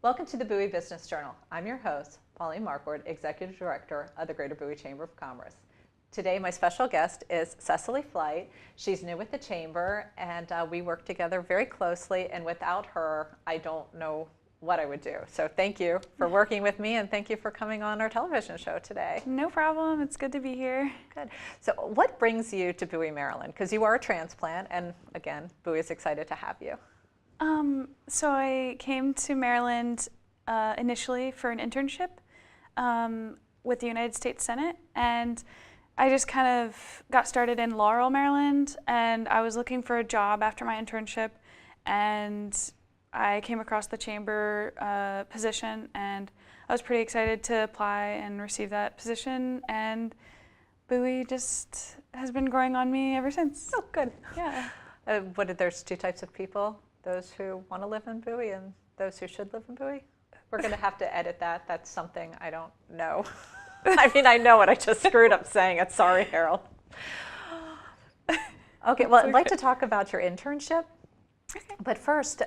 Welcome to the Bowie Business Journal. I'm your host, Pauline Markward, Executive Director of the Greater Bowie Chamber of Commerce. Today, my special guest is Cecily Flight. She's new with the Chamber, and we work together very closely, and without her, I don't know what I would do. So thank you for working with me, and thank you for coming on our television show today. No problem. It's good to be here. Good. So what brings you to Bowie, Maryland? Because you are a transplant, and again, Bowie is excited to have you. So I came to Maryland initially for an internship with the United States Senate, and I just kind of got started in Laurel, Maryland, and I was looking for a job after my internship, and I came across the chamber position, and I was pretty excited to apply and receive that position, and Bowie just has been growing on me ever since. Oh, good. Yeah. There's two types of people, those who want to live in Bowie and those who should live in Bowie. We're going to have to edit that. That's something I don't know. I mean, I know it. I just screwed up saying it. Sorry, Harold. Okay, well, I'd like to talk about your internship. Okay. But first,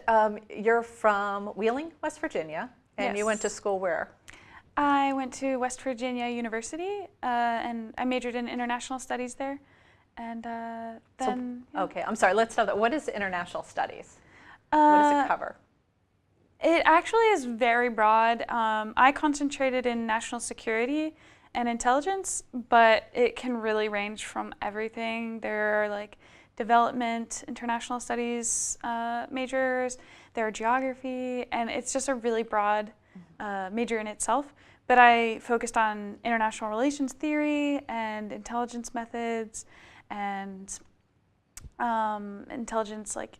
you're from Wheeling, West Virginia, and Yes. you went to school where? I went to West Virginia University, and I majored in international studies there. And then... Okay, I'm sorry. Let's start that. What is international studies? What does it cover? It actually is very broad. I concentrated in national security and intelligence, but it can really range from everything. There are like development, international studies majors, there are geography, and it's just a really broad major in itself. But I focused on international relations theory and intelligence methods and intelligence, like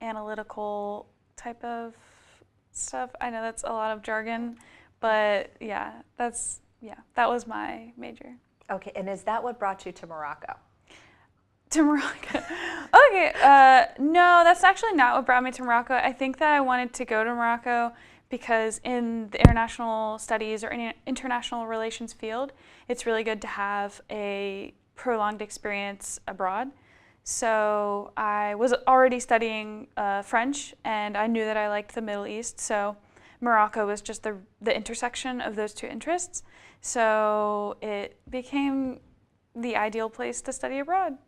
analytical type of stuff. I know that's a lot of jargon, but yeah, that was my major. Okay, and is that what brought you to Morocco? To Morocco. Okay, no, that's actually not what brought me to Morocco. I think that I wanted to go to Morocco because in the international studies or international relations field, it's really good to have a prolonged experience abroad. So I was already studying French, and I knew that I liked the Middle East, so Morocco was just the intersection of those two interests. So it became the ideal place to study abroad.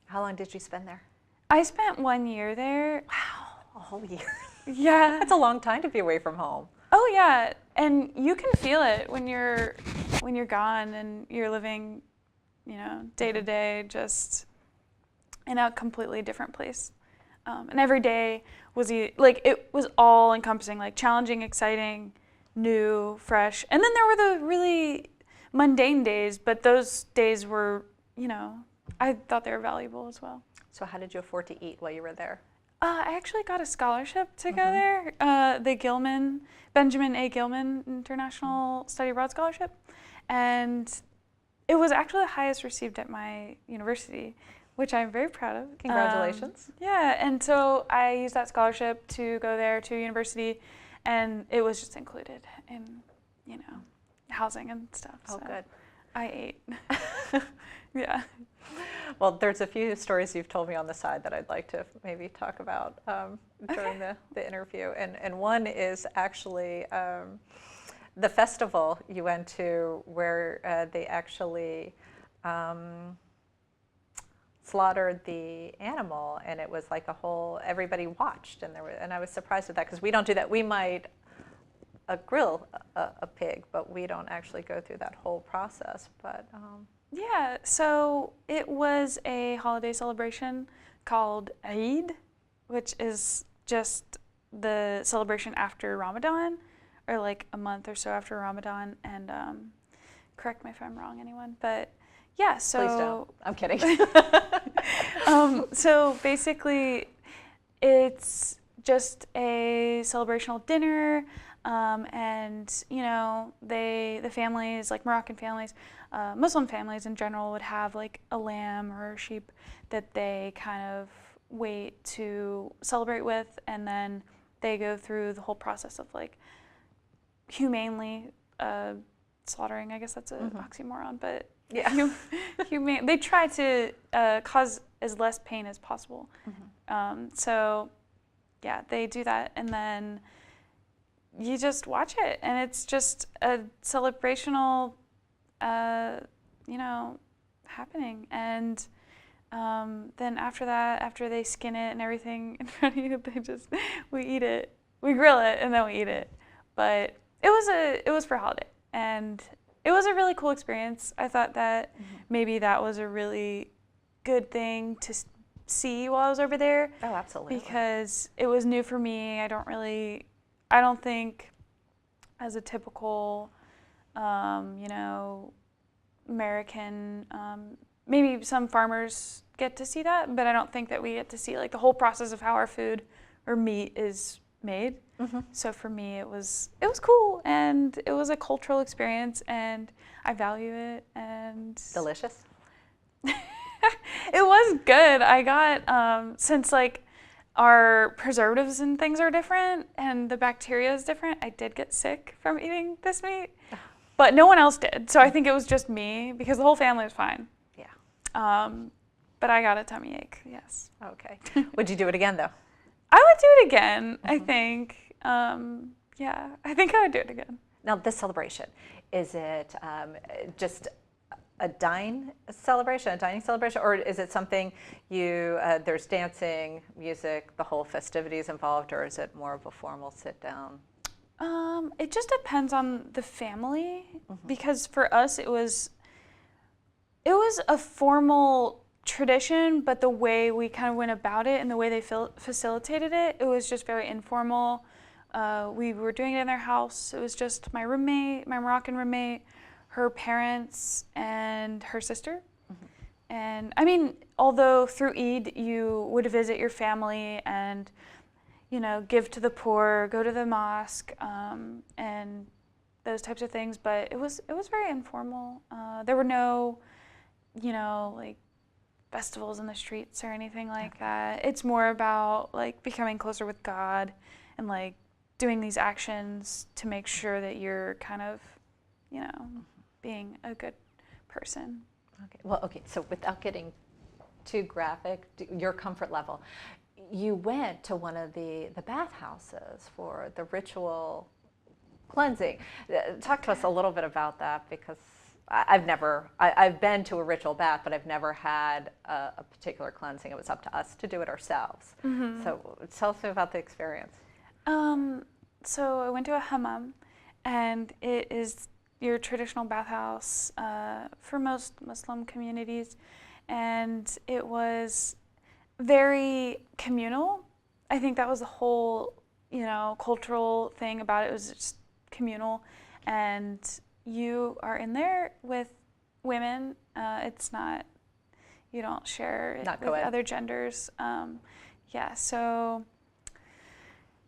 How long did you spend there? I spent 1 year there. Wow, a whole year. Yeah. That's a long time to be away from home. Oh yeah, and you can feel it when you're gone and you're living, day to day, just in a completely different place. And every day was it was all encompassing, like challenging, exciting, new, fresh. And then there were the really mundane days, but those days were, I thought they were valuable as well. So how did you afford to eat while you were there? I actually got a scholarship to go there, the Benjamin A. Gilman International Study Abroad Scholarship. And it was actually the highest received at my university, which I'm very proud of. Congratulations. Yeah, and so I used that scholarship to go there to university, and it was just included in, housing and stuff. Oh, so good. I ate. Yeah. Well, there's a few stories you've told me on the side that I'd like to maybe talk about during the interview. And one is actually the festival you went to where they actually slaughtered the animal, and it was like everybody watched, and I was surprised at that because we don't do that. We might grill a pig, but we don't actually go through that whole process. But yeah, so it was a holiday celebration called Eid, which is just the celebration after Ramadan, or like a month or so after Ramadan. And correct me if I'm wrong, anyone, but yeah, so... Please don't. I'm kidding. So basically, it's just a celebrational dinner, and the families, like Moroccan families, Muslim families in general, would have like a lamb or a sheep that they kind of wait to celebrate with, and then they go through the whole process of like humanely slaughtering. I guess that's an oxymoron, but yeah, humane. They try to cause as less pain as possible. So yeah, they do that, and then you just watch it, and it's just a celebrational, happening. And then after that, after they skin it and everything in front of you, we eat it. We grill it, and then we eat it. But it was for holiday, and it was a really cool experience. I thought that maybe that was a really good thing to see while I was over there. Oh, absolutely. Because it was new for me. I don't think as a typical, American, maybe some farmers get to see that, but I don't think that we get to see like the whole process of how our food or meat is made. So for me, it was cool, and it was a cultural experience, and I value it. And Delicious? it was good. I got, since like our preservatives and things are different and the bacteria is different, I did get sick from eating this meat, but no one else did. So I think it was just me, because the whole family was fine. Yeah. But I got a tummy ache, yes. Okay. Would you do it again, though? I would do it again, I think. Yeah, I think I would do it again. Now, this celebration, is it just a dining celebration, or is it something there's dancing, music, the whole festivities involved, or is it more of a formal sit down? It just depends on the family, because for us it was a formal tradition, but the way we kind of went about it and the way they facilitated it, it was just very informal. We were doing it in their house. It was just my roommate, my Moroccan roommate, her parents, and her sister. And I mean, although through Eid you would visit your family and, give to the poor, go to the mosque, and those types of things, but it was very informal. There were no, like festivals in the streets or anything like that. It's more about like becoming closer with God and like doing these actions to make sure that you're kind of, being a good person. Okay. Well, okay. So without getting too graphic, your comfort level, you went to one of the bathhouses for the ritual cleansing. Talk to us a little bit about that, because I've been to a ritual bath, but I've never had a particular cleansing. It was up to us to do it ourselves. So tell us about the experience. So I went to a hammam, and it is your traditional bathhouse for most Muslim communities, and it was very communal. I think that was the whole, cultural thing about it. It was just communal, and you are in there with women. It's not, you don't share it with other genders. So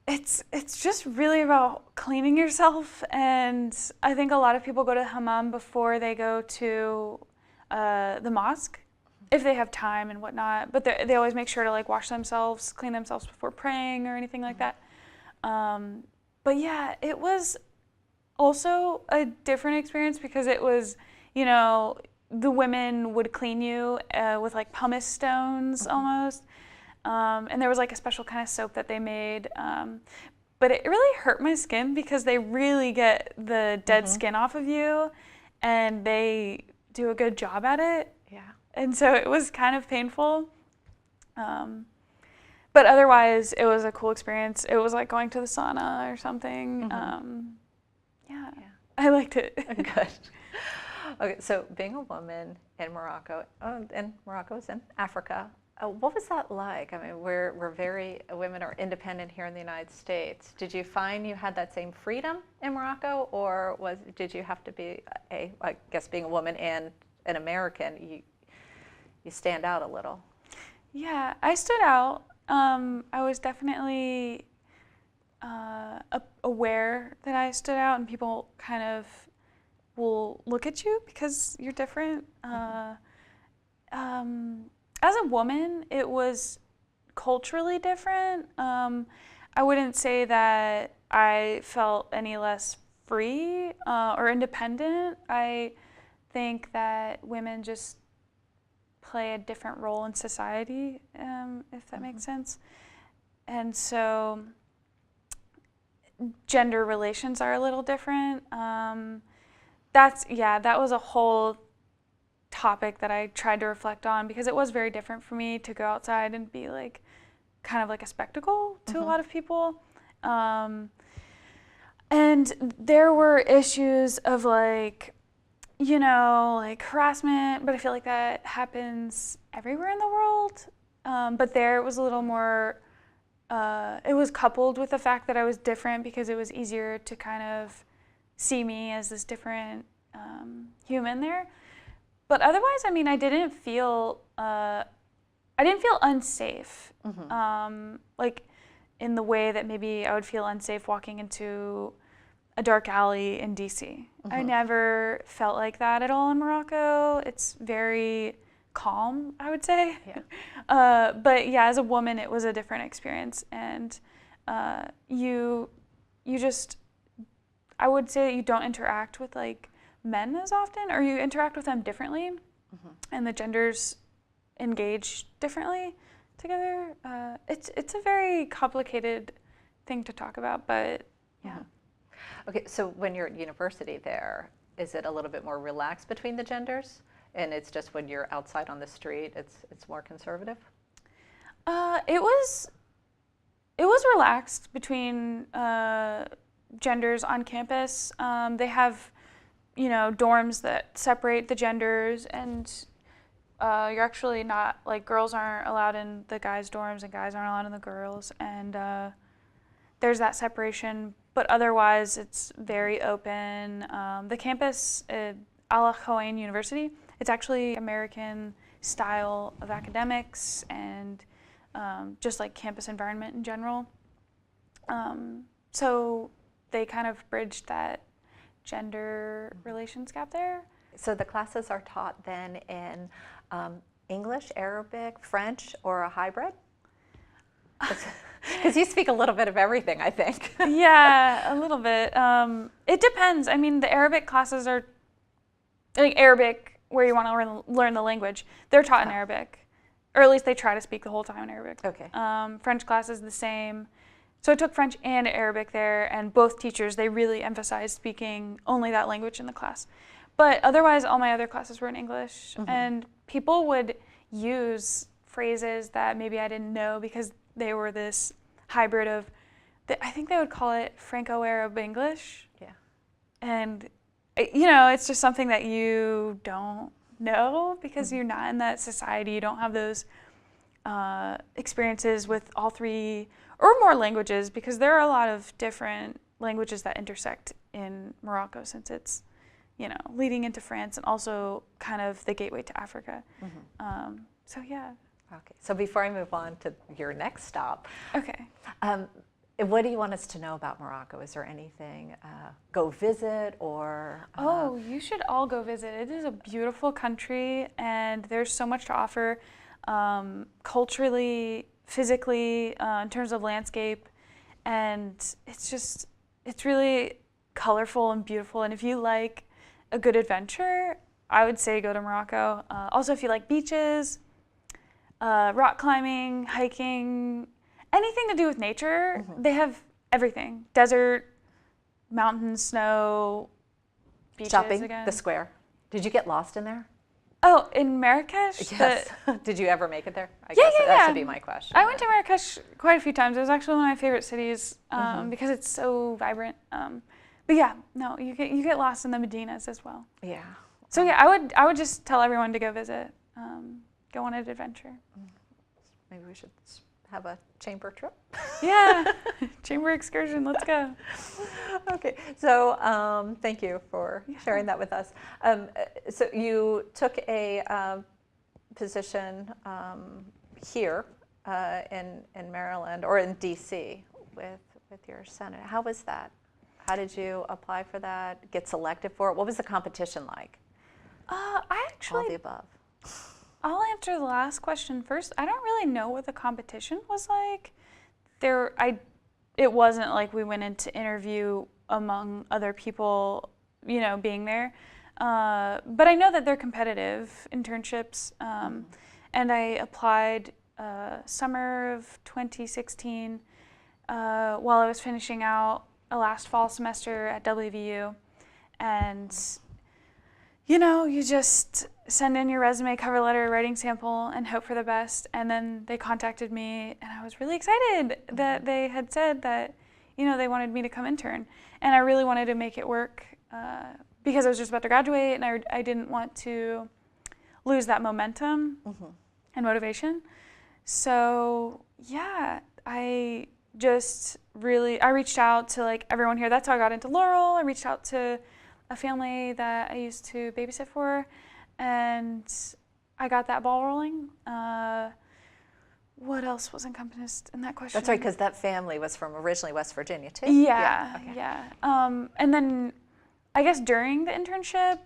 it's just really about cleaning yourself, and I think a lot of people go to hammam before they go to the mosque, if they have time and whatnot, but they always make sure to like wash themselves, clean themselves before praying or anything like that. But yeah, it was also a different experience, because it was, the women would clean you with like pumice stones almost. And there was like a special kind of soap that they made. But it really hurt my skin, because they really get the dead skin off of you, and they do a good job at it. Yeah. And so it was kind of painful. But otherwise, it was a cool experience. It was like going to the sauna or something. Yeah, I liked it. Good. Okay, so being a woman in Morocco, and Morocco is in Africa, what was that like? I mean, women are independent here in the United States. Did you find you had that same freedom in Morocco, or did you have to be I guess being a woman and an American, you stand out a little? Yeah, I stood out. I was definitely aware that I stood out, and people kind of will look at you because you're different. As a woman, it was culturally different. I wouldn't say that I felt any less free or independent. I think that women just play a different role in society, if that makes sense. And so gender relations are a little different. That was a whole topic that I tried to reflect on, because it was very different for me to go outside and be like kind of like a spectacle to a lot of people. And there were issues of like, you know, like harassment, but I feel like that happens everywhere in the world. But there it was a little more, it was coupled with the fact that I was different, because it was easier to kind of see me as this different human there. But otherwise, I mean, I didn't feel unsafe, like in the way that maybe I would feel unsafe walking into a dark alley in DC. I never felt like that at all in Morocco. It's very calm, I would say. Yeah. But yeah, as a woman, it was a different experience. And you just, I would say that you don't interact with like men as often, or you interact with them differently, and the genders engage differently together. It's a very complicated thing to talk about, but yeah. Okay, so when you're at university there, is it a little bit more relaxed between the genders? And it's just when you're outside on the street, it's more conservative? It was relaxed between genders on campus. They have, you know, dorms that separate the genders, and you're actually not, like, girls aren't allowed in the guys' dorms and guys aren't allowed in the girls, and there's that separation. But otherwise, it's very open. The campus at Al Khoain University, it's actually American style of academics and just like campus environment in general. So they kind of bridged that gender relations gap there. So the classes are taught then in English, Arabic, French, or a hybrid? Because you speak a little bit of everything, I think. Yeah, a little bit. It depends. I mean, the Arabic classes are, like Arabic, where you want to learn the language, they're taught in Arabic. Or at least they try to speak the whole time in Arabic. Okay. French class is the same. So I took French and Arabic there, and both teachers, they really emphasized speaking only that language in the class. But otherwise, all my other classes were in English. And people would use phrases that maybe I didn't know, because they were this hybrid of, I think they would call it Franco-Arab English. Yeah. And, you know, it's just something that you don't know, because you're not in that society. You don't have those experiences with all three or more languages, because there are a lot of different languages that intersect in Morocco, since it's, you know, leading into France and also kind of the gateway to Africa. So yeah. Okay, so before I move on to your next stop, okay. What do you want us to know about Morocco? Is there anything, go visit or? Oh, you should all go visit. It is a beautiful country, and there's so much to offer culturally, physically, in terms of landscape, and it's really colorful and beautiful. And if you like a good adventure, I would say go to Morocco. Also, if you like beaches, rock climbing, hiking, anything to do with nature, they have everything. Desert, mountains, snow, beaches. Shopping, again. the square. Did you get lost in there? Oh, in Marrakesh? Yes. Did you ever make it there? I yeah, guess yeah, that should be my question. I went to Marrakesh quite a few times. It was actually one of my favorite cities because it's so vibrant. But yeah, no, you get lost in the Medinas as well. Yeah. So yeah, I would just tell everyone to go visit, go on an adventure. Maybe we should have a chamber trip. Yeah, chamber excursion. Let's go. Okay, so thank you for sharing that with us. So you took a position here in Maryland or in DC with your Senate. How was that? How did you apply for that? Get selected for it? What was the competition like? I actually. All the above. I'll answer the last question first. I don't really know what the competition was like. It wasn't like we went in to interview among other people, you know, being there. But I know that they're competitive internships. And I applied summer of 2016 while I was finishing out a last fall semester at WVU, and you just send in your resume, cover letter, writing sample, and hope for the best. And then they contacted me, and I was really excited that they had said that, they wanted me to come intern. And I really wanted to make it work because I was just about to graduate, and I didn't want to lose that momentum and motivation. So yeah, I reached out to like everyone here. That's how I got into Laurel. I reached out to a family that I used to babysit for, and I got that ball rolling. What else was encompassed in that question? That's right, because that family was from originally West Virginia too? Yeah, okay. yeah. And then I guess during the internship,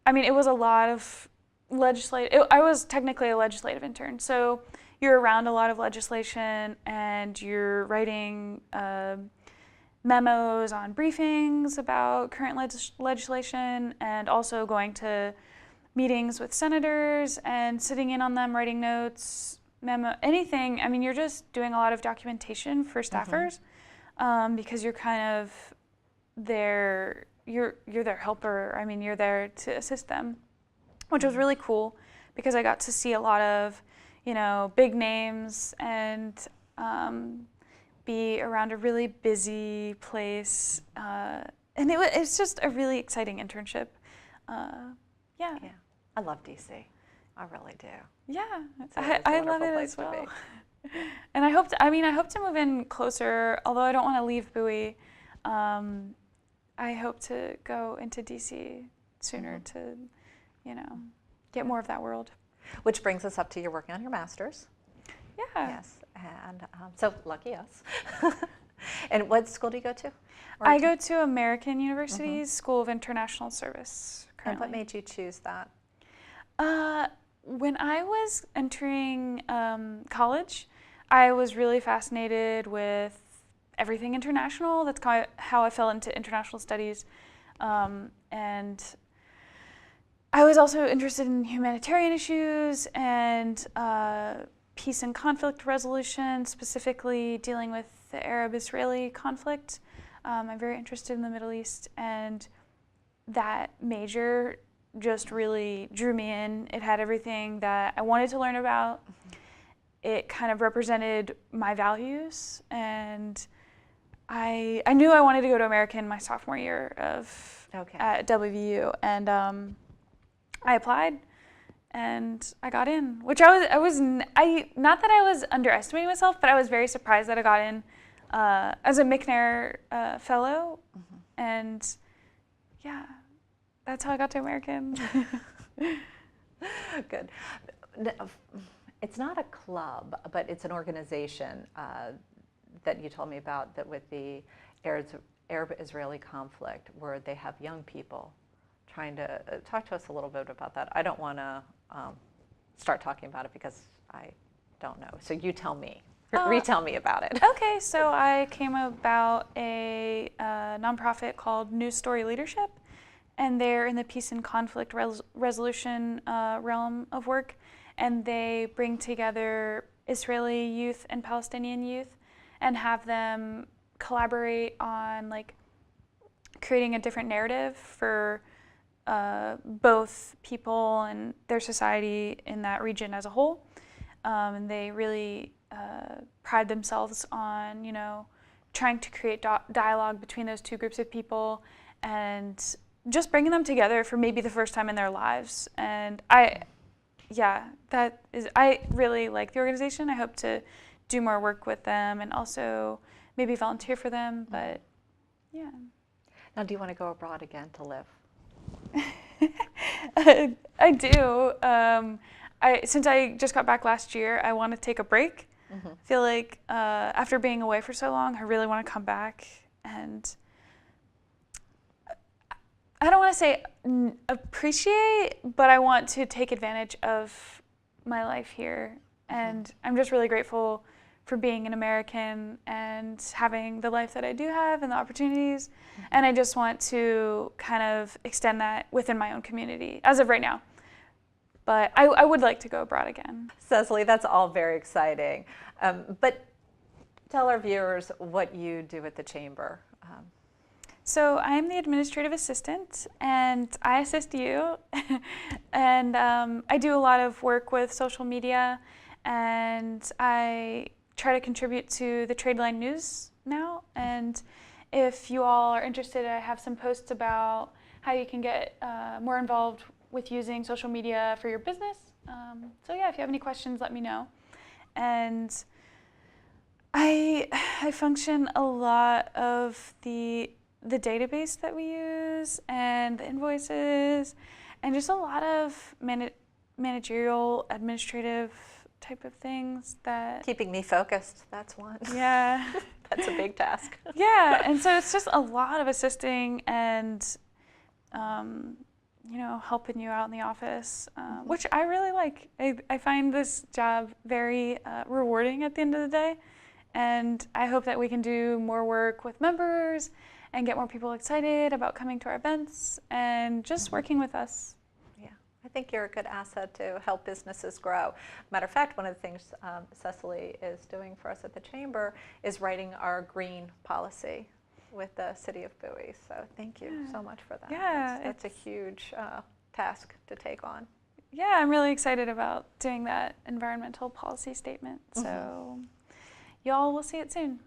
it was a lot of I was technically a legislative intern, so you're around a lot of legislation, and you're writing memos on briefings about current legislation, and also going to meetings with senators and sitting in on them, writing notes, anything. You're just doing a lot of documentation for staffers because you're kind of you're their helper. You're there to assist them, which was really cool because I got to see a lot of, big names and be around a really busy place. And it's just a really exciting internship. Yeah. I love DC. I really do. Yeah, I love it as well. And I hope to move in closer, although I don't want to leave Bowie. I hope to go into DC sooner to, get more of that world. Which brings us up to you're working on your master's. Yeah. Yes, and so lucky us. And what school do you go to? I go to American University's School of International Service currently. And what made you choose that? When I was entering college, I was really fascinated with everything international. That's how I fell into international studies. And I was also interested in humanitarian issues and peace and conflict resolution, specifically dealing with the Arab-Israeli conflict. I'm very interested in the Middle East, and that major just really drew me in. It had everything that I wanted to learn about. It kind of represented my values, and I knew I wanted to go to American my sophomore year at WVU, and I applied, and I got in. Which I was not that I was underestimating myself, but I was very surprised that I got in as a McNair fellow, and yeah, that's how I got to American. Good. It's not a club, but it's an organization that you told me about, that with the Arab-Israeli conflict, where they have young people trying to talk to us a little bit about that. I don't want to start talking about it because I don't know. So you tell me. Retell me about it. Okay, so I came about a nonprofit called News Story Leadership, and they're in the peace and conflict resolution realm of work, and they bring together Israeli youth and Palestinian youth and have them collaborate on creating a different narrative for both people and their society in that region as a whole. And they really pride themselves on, trying to create dialogue between those two groups of people and just bringing them together for maybe the first time in their lives. And I really like the organization. I hope to do more work with them and also maybe volunteer for them, but yeah. Now, do you want to go abroad again to live? I do. Since I just got back last year, I want to take a break. I feel like after being away for so long, I really want to come back, and I don't want to say appreciate, but I want to take advantage of my life here. And I'm just really grateful for being an American and having the life that I do have and the opportunities. And I just want to kind of extend that within my own community as of right now. But I would like to go abroad again. Cecily, that's all very exciting. But tell our viewers what you do at the Chamber. So I'm the administrative assistant, and I assist you. And I do a lot of work with social media, and I try to contribute to the Trade Line News now. And if you all are interested, I have some posts about how you can get more involved with using social media for your business. So yeah, if you have any questions, let me know. And I function a lot of the database that we use and the invoices and just a lot of managerial, administrative type of things that... Keeping me focused, that's one. Yeah. That's a big task. Yeah, and so it's just a lot of assisting and, you know, helping you out in the office, which I really like. I find this job very rewarding at the end of the day, and I hope that we can do more work with members and get more people excited about coming to our events and just working with us. Yeah, I think you're a good asset to help businesses grow. Matter of fact, one of the things Cecily is doing for us at the Chamber is writing our green policy with the city of Bowie. So thank you so much for that. Yeah, that's a huge task to take on. Yeah, I'm really excited about doing that environmental policy statement. So y'all will see it soon.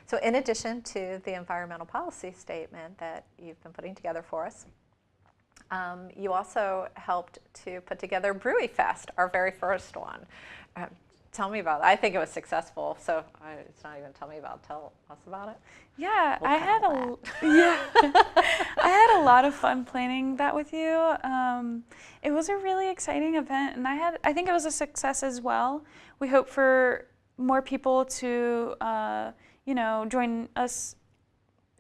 So in addition to the environmental policy statement that you've been putting together for us, you also helped to put together Bowie Fest, our very first one. Tell me about it. I think it was successful, so it's not even tell me about it. Tell us about it. Yeah, I had a lot of fun planning that with you. It was a really exciting event, and I think it was a success as well. We hope for more people to you know, join us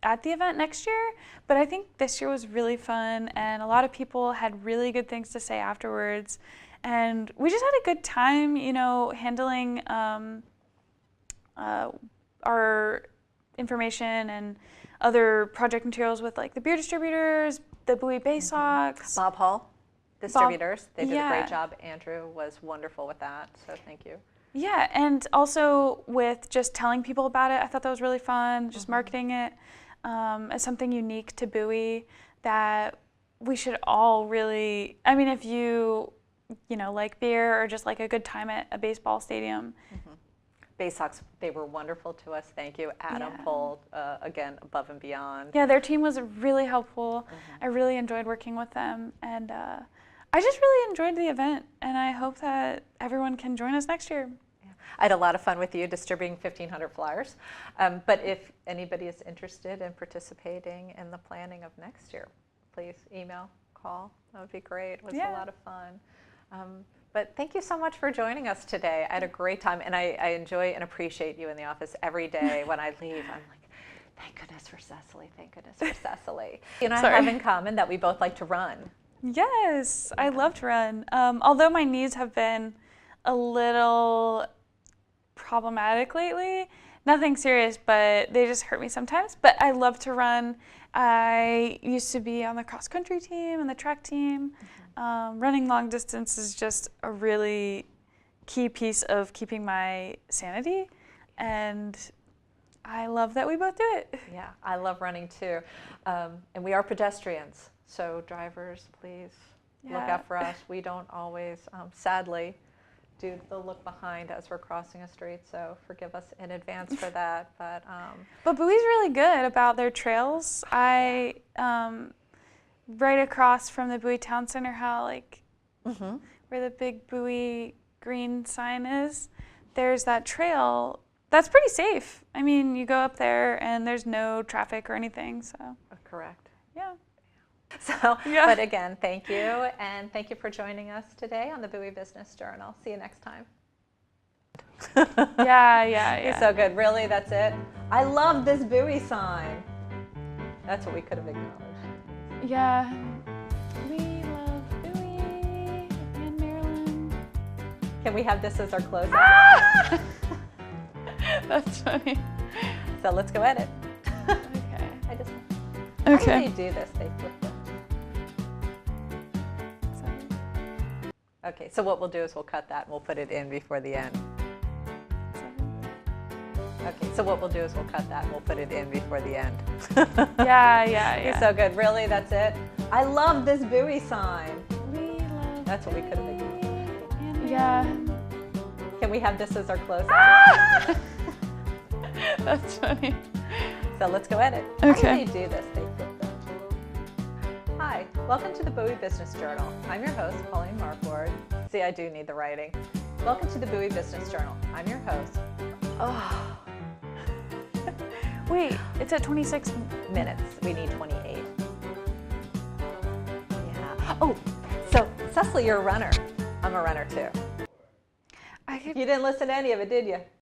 at the event next year, but I think this year was really fun, and a lot of people had really good things to say afterwards, and we just had a good time, you know, handling our information and other project materials with like the beer distributors, the Bowie Bay Sox. Bob Hall distributors, they did a great job. Andrew was wonderful with that, so thank you. Yeah, and also with just telling people about it, I thought that was really fun, just marketing it as something unique to Bowie that we should all really, I mean, if you know, like beer or just like a good time at a baseball stadium. Bay Sox, they were wonderful to us, thank you. Adam pulled, again, above and beyond. Yeah, their team was really helpful. I really enjoyed working with them, and I just really enjoyed the event, and I hope that everyone can join us next year. I had a lot of fun with you distributing 1,500 flyers. But if anybody is interested in participating in the planning of next year, please email, call. That would be great. It was a lot of fun. But thank you so much for joining us today. I had a great time, and I enjoy and appreciate you in the office every day. When I leave, I'm like, thank goodness for Cecily. Thank goodness for Cecily. You know, I have in common that we both like to run. Yes, I love to run. Although my knees have been a little problematic lately. Nothing serious, but they just hurt me sometimes. But I love to run. I used to be on the cross-country team and the track team. Running long distance is just a really key piece of keeping my sanity, and I love that we both do it. Yeah, I love running too. And we are pedestrians, so drivers, please look out for us. We don't always, sadly, do the look behind as we're crossing a street, so forgive us in advance for that. But Bowie's really good about their trails. Right across from the Bowie Town Center, how like where the big Bowie green sign is, there's that trail that's pretty safe. I mean, you go up there and there's no traffic or anything, so. Correct. Yeah. So, but again, thank you, and thank you for joining us today on the Bowie Business Journal. See you next time. Yeah. You're so good. Really, that's it? I love this Bowie sign. That's what we could have acknowledged. Yeah. We love Bowie and Maryland. Can we have this as our closeout? Ah! That's funny. So let's go edit. Okay. How do they do this? They flip it. Okay, so what we'll do is we'll cut that and we'll put it in before the end. Okay, so what we'll do is we'll cut that and we'll put it in before the end. Yeah. You're so good. Really, that's it? I love this Bowie sign. We love That's what we could have made. Yeah. Can we have this as our close-up? Ah! That's funny. So let's go edit. Okay. How do they do this? They flip them. Hi, welcome to the Bowie Business Journal. I'm your host, Pauline Markward. See, I do need the writing. Welcome to the Bowie Business Journal. I'm your host. Oh. Wait, it's at 26 Minutes. We need 28. Yeah. Oh, so Cecily, you're a runner. I'm a runner too. I could You didn't listen to any of it, did you?